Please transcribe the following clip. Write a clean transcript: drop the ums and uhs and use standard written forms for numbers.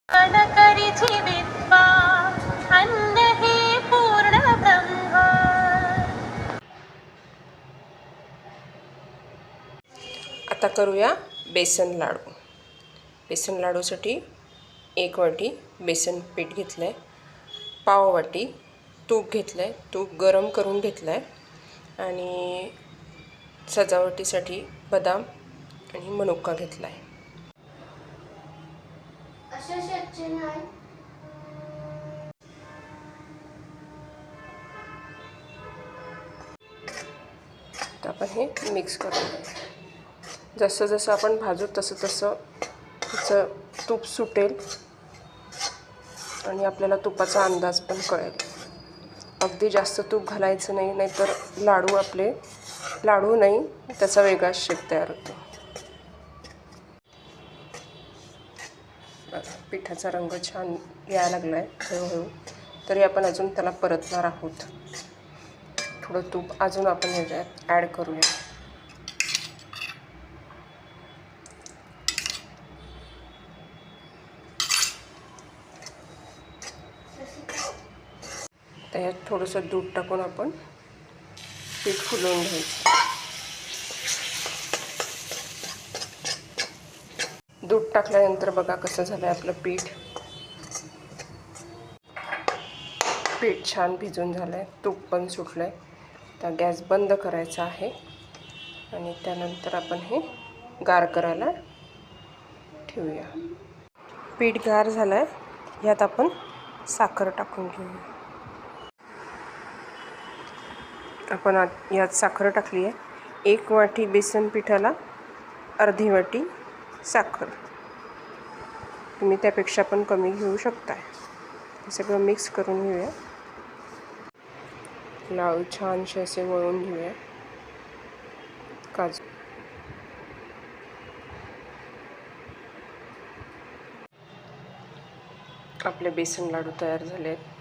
अनकरिची विद्वा अन्न हे पूर्ण ब्रह्म। आता करूया बेसन लाडू। बेसन लाडूसाठी 1 वाटी बेसन पीठ घेतलं आहे, पाव वाटी तूप घेतलं आहे, तूप गरम करून घेतलं आहे आणि सजावटीसाठी बदाम आणि मनुका घेतला आहे। तर आपण हे मिक्स करून जसं जसं आपण भाजू तसं तसं त्याचं तूप सुटेल आणि आपल्याला तुपाचा अंदाज पण कळेल। अगदी जास्त तूप घालायचं नाही, नाहीतर लाडू नाही त्याचा वेगळा शेप तयार होतो। पिठाचा रंग छान यायला लागला आहे हळूहळू, तरी आपण अजून त्याला परतणार आहोत। थोडं तूप अजून आपण ह्याच्यात ॲड करूया। त्यात थोडंसं दूध टाकून आपण पीठ फुलवून घ्यायचं। दूध टाकल्यानंतर बघा कसं झालं आपलं पीठ छान भिजून झालं आहे, तूप पण सुटलं आहे। तर गॅस बंद करायचा आहे आणि त्यानंतर आपण हे गार करायला ठेवूया। पीठ गार झालं आहे, ह्यात आपण साखर टाकून घेऊया। आपण यात साखर टाकली आहे। 1 वाटी बेसन पिठाला अर्धी वाटी साखर, तुम्ही त्यापेक्षा पण कमी घेऊ शकता। हे सगळं मिक्स करून घेऊया। लाडू छानसे असे वळून घेऊया। काजू आपले बेसन लाडू तयार झाले आहेत।